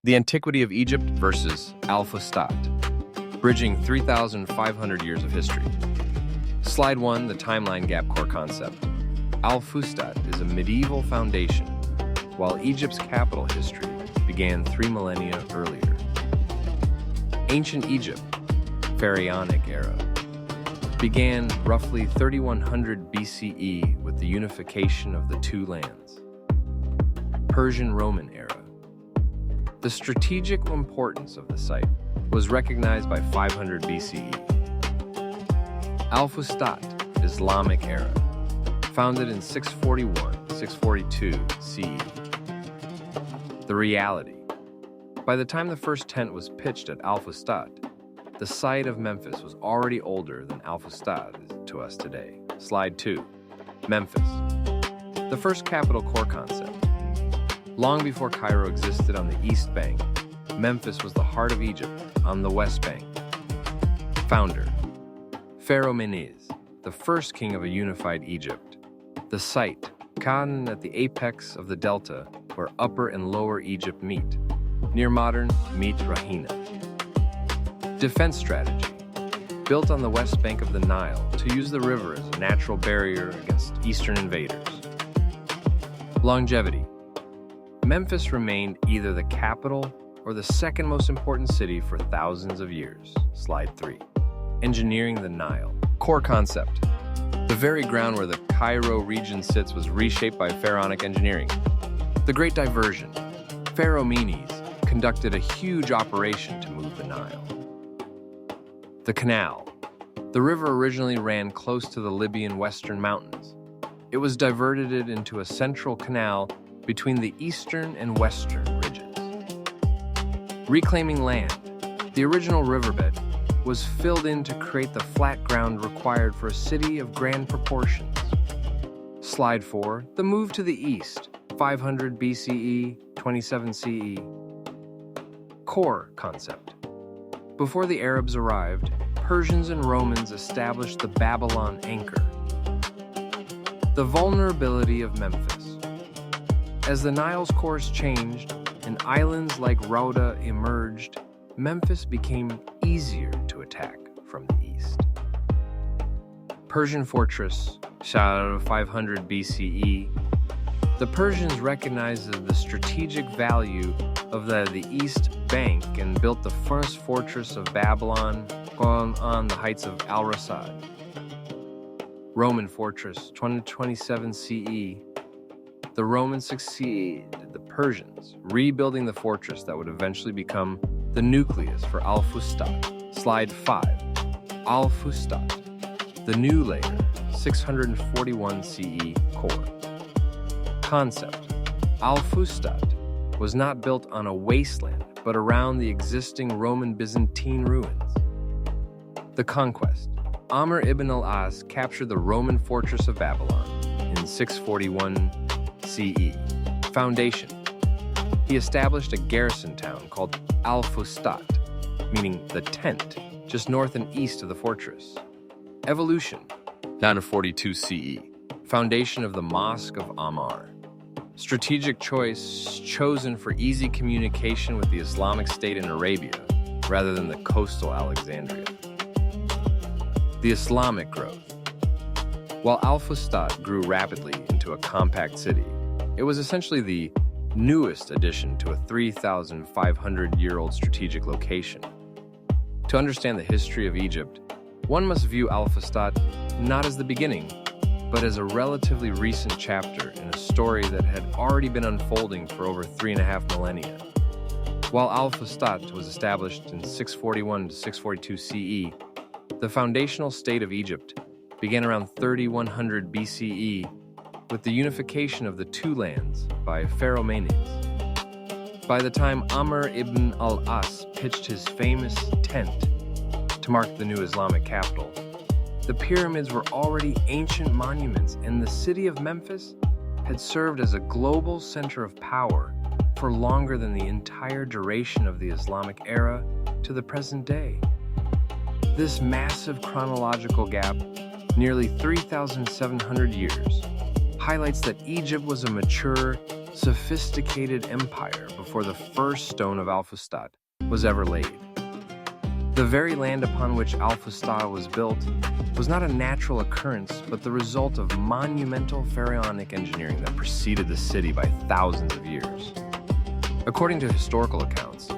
The Antiquity of Egypt versus Al-Fustat, bridging 3,500 years of history. Slide 1, the timeline gap core concept. Al-Fustat is a medieval foundation, while Egypt's capital history began 3 millennia earlier. Ancient Egypt, Pharaonic era, began roughly 3100 BCE with the unification of the two lands. Persian-Roman era. The strategic importance of the site was recognized by 500 BCE. Al-Fustat, Islamic era, founded in 641-642 CE. The reality. By the time the first tent was pitched at Al-Fustat, the site of Memphis was already older than Al-Fustat is to us today. Slide 2. Memphis. The first capital core concept. Long before Cairo existed on the East Bank, Memphis was the heart of Egypt on the West Bank. Founder. Pharaoh Menes, the first king of a unified Egypt. The site, Canaan at the apex of the delta where Upper and Lower Egypt meet, near modern Mit Rahina. Defense strategy. Built on the west bank of the Nile to use the river as a natural barrier against eastern invaders. Longevity. Memphis remained either the capital or the second most important city for thousands of years. Slide 3. Engineering the Nile. Core concept. The very ground where the Cairo region sits was reshaped by pharaonic engineering. The Great Diversion. Pharaoh Menes conducted a huge operation to move the Nile. The canal. The river originally ran close to the Libyan Western Mountains. It was diverted into a central canal between the eastern and western ridges. Reclaiming land. The original riverbed was filled in to create the flat ground required for a city of grand proportions. Slide 4, the move to the east, 500 BCE, 27 CE. Core concept. Before the Arabs arrived, Persians and Romans established the Babylon anchor. The vulnerability of Memphis. As the Nile's course changed and islands like Rhoda emerged, Memphis became easier to attack from the east. Persian fortress, shot out of 500 BCE, the Persians recognized the strategic value of the East Bank and built the first fortress of Babylon on the heights of Al-Rasad. Roman fortress, 2027 CE. The Romans succeeded the Persians, rebuilding the fortress that would eventually become the nucleus for Al-Fustat. Slide 5. Al-Fustat. The new layer, 641 CE core. Concept. Al-Fustat was not built on a wasteland, but around the existing Roman Byzantine ruins. The conquest. Amr ibn al-As captured the Roman fortress of Babylon in 641 CE. Foundation. He established a garrison town called Al-Fustat, meaning the tent, just north and east of the fortress. Evolution. 942 CE. Foundation of the Mosque of Amr. Strategic choice chosen for easy communication with the Islamic State in Arabia, rather than the coastal Alexandria. The Islamic growth. While Al-Fustat grew rapidly into a compact city, it was essentially the newest addition to a 3,500-year-old strategic location. To understand the history of Egypt, one must view Al-Fustat not as the beginning, but as a relatively recent chapter in a story that had already been unfolding for over 3.5 millennia. While Al-Fustat was established in 641 to 642 CE, the foundational state of Egypt began around 3100 BCE with the unification of the two lands by Pharaoh Menes. By the time Amr ibn al-As pitched his famous tent to mark the new Islamic capital, the pyramids were already ancient monuments, and the city of Memphis had served as a global center of power for longer than the entire duration of the Islamic era to the present day. This massive chronological gap, nearly 3,700 years, highlights that Egypt was a mature sophisticated empire before the first stone of Al-Fustat was ever laid. The very land upon which Al-Fustat was built was not a natural occurrence, but the result of monumental pharaonic engineering that preceded the city by thousands of years. According to historical accounts,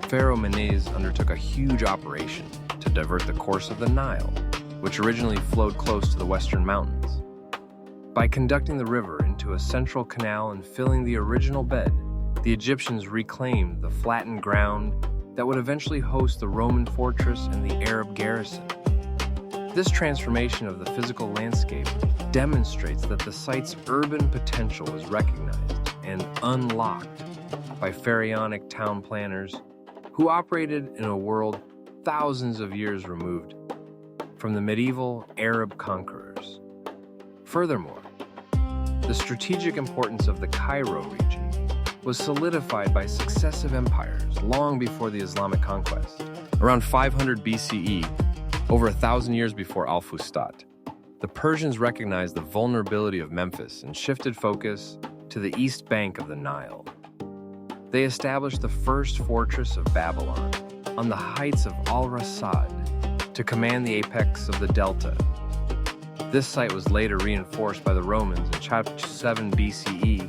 Pharaoh Menes undertook a huge operation to divert the course of the Nile, which originally flowed close to the western mountains. By conducting the river into a central canal and filling the original bed, the Egyptians reclaimed the flattened ground that would eventually host the Roman fortress and the Arab garrison. This transformation of the physical landscape demonstrates that the site's urban potential was recognized and unlocked by pharaonic town planners who operated in a world thousands of years removed from the medieval Arab conquerors. Furthermore, the strategic importance of the Cairo region was solidified by successive empires long before the Islamic conquest. Around 500 BCE, over 1,000 years before Al-Fustat, the Persians recognized the vulnerability of Memphis and shifted focus to the east bank of the Nile. They established the first fortress of Babylon on the heights of Al-Rasad to command the apex of the delta. This site was later reinforced by the Romans in chapter 7 BCE,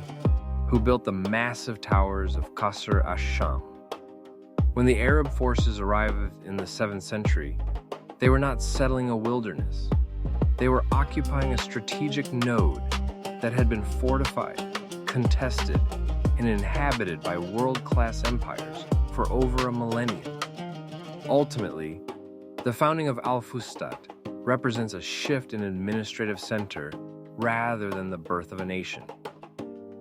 who built the massive towers of Qasr ash-Sham. When the Arab forces arrived in the 7th century, they were not settling a wilderness. They were occupying a strategic node that had been fortified, contested, and inhabited by world-class empires for over a millennium. Ultimately, the founding of Al-Fustat represents a shift in administrative center rather than the birth of a nation.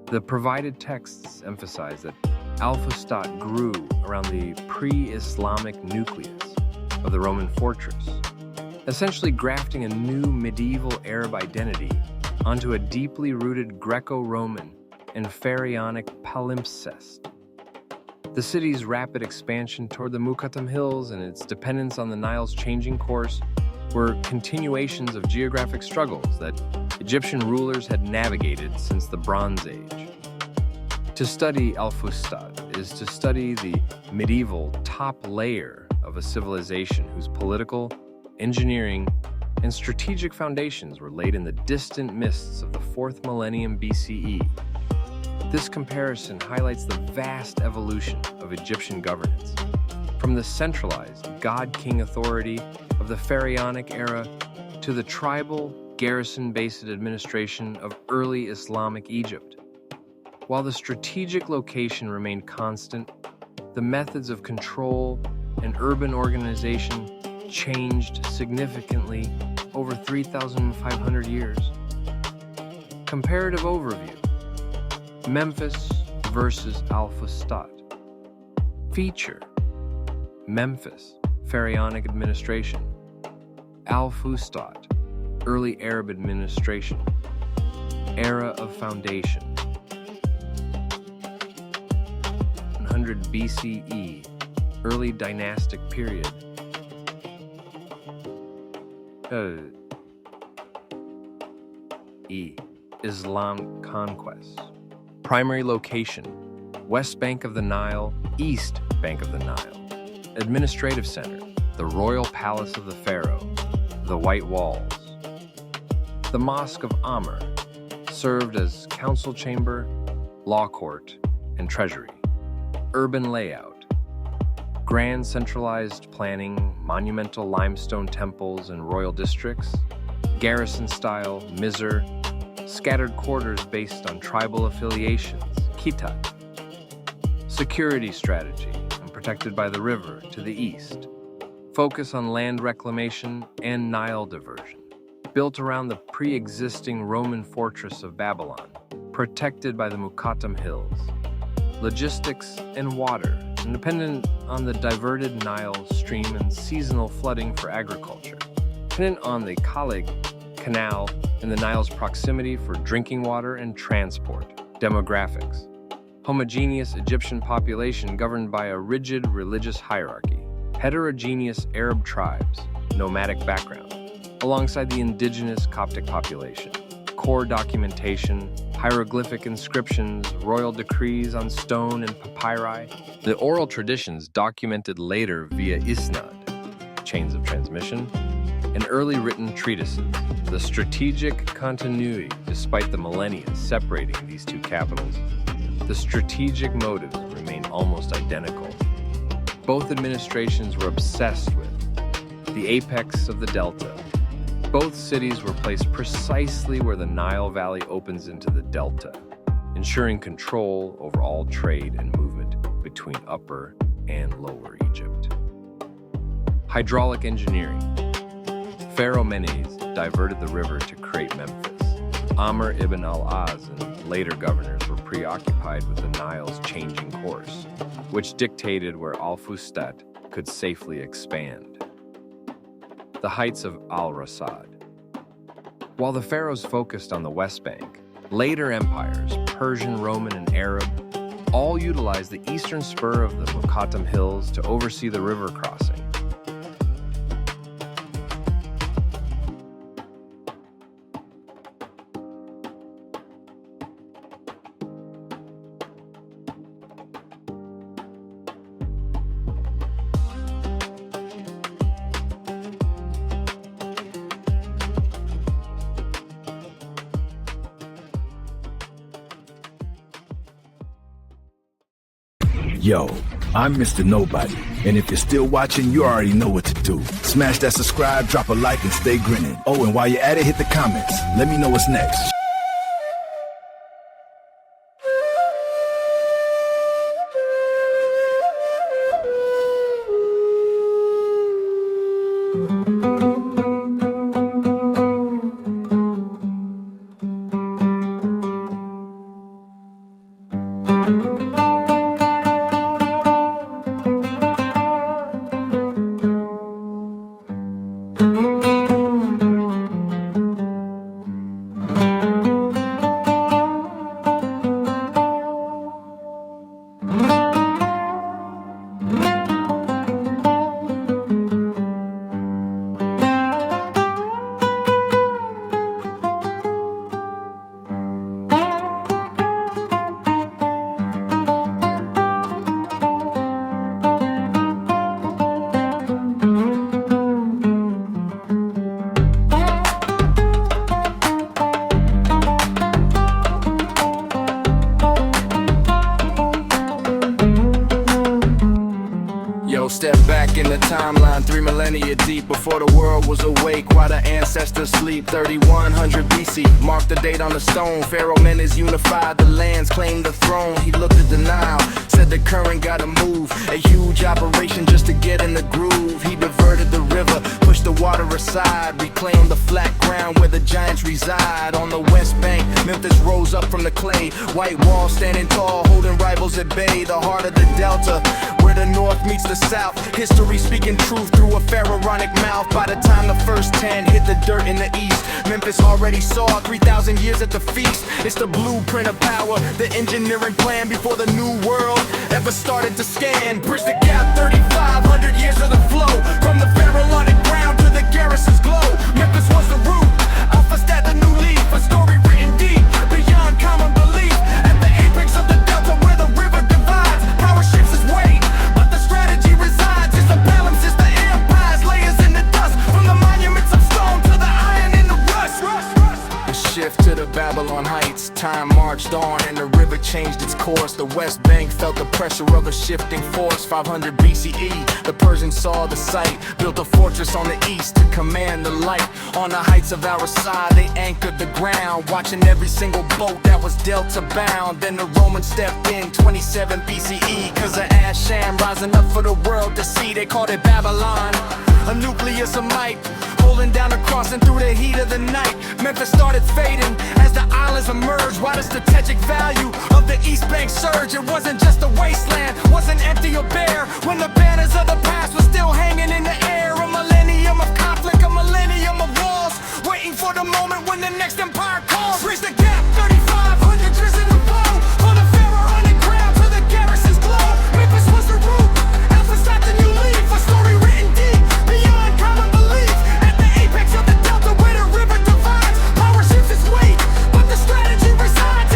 The provided texts emphasize that Al-Fustat grew around the pre-Islamic nucleus of the Roman fortress, essentially grafting a new medieval Arab identity onto a deeply rooted Greco-Roman and pharaonic palimpsest. The city's rapid expansion toward the Muqattam Hills and its dependence on the Nile's changing course were continuations of geographic struggles that Egyptian rulers had navigated since the Bronze Age. To study Al-Fustat is to study the medieval top layer of a civilization whose political, engineering, and strategic foundations were laid in the distant mists of the 4th millennium BCE. This comparison highlights the vast evolution of Egyptian governance, from the centralized god-king authority of the pharaonic era to the tribal, garrison-based administration of early Islamic Egypt. While the strategic location remained constant, the methods of control and urban organization changed significantly over 3,500 years. Comparative overview: Memphis versus Al-Fustat. Feature: Memphis, pharaonic administration. Al-Fustat, early Arab administration. Era of foundation: 100 BCE, early dynastic period. Islam conquest. Primary location: west bank of the Nile, east bank of the Nile. Administrative center: the royal palace of the pharaoh, the White Walls. The Mosque of Amr served as council chamber, law court, and treasury. Urban layout: grand centralized planning, monumental limestone temples and royal districts, garrison-style, mizr, scattered quarters based on tribal affiliations, kitat. Security strategy: protected by the river to the east. Focus on land reclamation and Nile diversion. Built around the pre-existing Roman fortress of Babylon, protected by the Muqattam Hills. Logistics and water, dependent on the diverted Nile stream and seasonal flooding for agriculture. Dependent on the Khalig Canal and the Nile's proximity for drinking water and transport. Demographics: homogeneous Egyptian population governed by a rigid religious hierarchy. Heterogeneous Arab tribes, nomadic background, alongside the indigenous Coptic population. Core documentation: hieroglyphic inscriptions, royal decrees on stone and papyri, the oral traditions documented later via isnad, chains of transmission, and early written treatises. The strategic continuity, despite the millennia separating these two capitals, the strategic motives remain almost identical. Both administrations were obsessed with the apex of the delta. Both cities were placed precisely where the Nile Valley opens into the delta, ensuring control over all trade and movement between Upper and Lower Egypt. Hydraulic engineering. Pharaoh Menes diverted the river to create Memphis. Amr ibn al-Az and later governors were preoccupied with the Nile's changing course, which dictated where Al-Fustat could safely expand. The heights of Al-Rasad. While the pharaohs focused on the West Bank, later empires, Persian, Roman, and Arab, all utilized the eastern spur of the Mokattam Hills to oversee the river crossing. Yo, I'm Mr. Nobody, and if you're still watching, you already know what to do. Smash that subscribe, drop a like, and stay grinning. Oh, and while you're at it, hit the comments. Let me know what's next. Step back in the timeline, 3 millennia deep, before the world was awake, while the ancestors sleep. 3100 BC, marked the date on the stone. Pharaoh Menes unified the lands, claimed the throne. He looked at the Nile, said the current gotta move. A huge operation just to get in the groove. He diverted the river, pushed the water aside, reclaimed the flat ground where the giants reside. On the west bank, Memphis rose up from the clay, white walls standing tall, holding rivals at bay. The heart of the delta, where the north meets the south. History speaking truth through a pharaonic mouth. By the time the first 10 hit the dirt in the east, Memphis already saw 3,000 years at the feast. It's the blueprint of power, the engineering plan before the new world ever started to scan. Bridge the gap, 3,500 years of the flow, from the pharaonic ground to the garrison's glow. Memphis was the root, Al-Fustat the new leaf, a story written deep beyond common belief. At the apex of the delta where the river divides, power shifts its weight, but the strategy resides. It's the balance, it's the empires, layers in the dust, from the monuments of stone to the iron in the rust. The shift to the Babylon Heights, time marched on and the river changed its course. The West Bank felt the pressure of a shifting force. 500 BCE, the Persians saw the sight, built a fortress on the east to command the light. On the heights of Al-Rasad, they anchored the ground, watching every single boat that was delta bound. Then the Romans stepped in, 27 BCE, cause of Asham rising up for the world to see. They called it Babylon, a nucleus of might, holding down a crossing through the heat of the night. Memphis started fading as the islands emerged. Why the strategic value of the East Bank surge? It wasn't just a wasteland, wasn't empty or bare, when the banners of the past were still hanging in the air. A millennium of conflict, a millennium of walls, waiting for the moment when the next empire calls. Bridge the gap, 3,500 years in the flow, on the pharaonic ground to the garrison's glow. Memphis was the root, Al-Fustat the new leaf, a story written deep beyond common belief. At the apex of the delta where the river divides, power shifts its weight, but the strategy resides.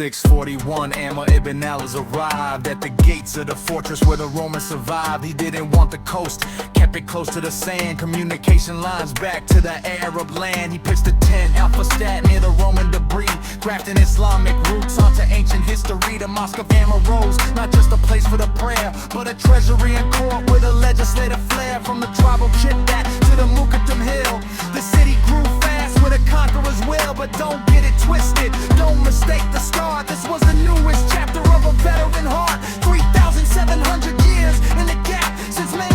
641, Amr ibn al has arrived at the gates of the fortress where the Romans survived. He didn't want the coast, kept it close to the sand. Communication lines back to the Arab land. He pitched a tent, Al-Fustat, near the Roman debris, grafting Islamic roots onto ancient history. The Mosque of Amr rose, not just a place for the prayer, but a treasury and court with a legislative flair. From the tribal Chittat to the Muqaddam Hill, the city grew fast with a conqueror's will. But don't get it twisted, don't mistake the start. This was the newest chapter of a veteran heart. 3,700 years in the gap since man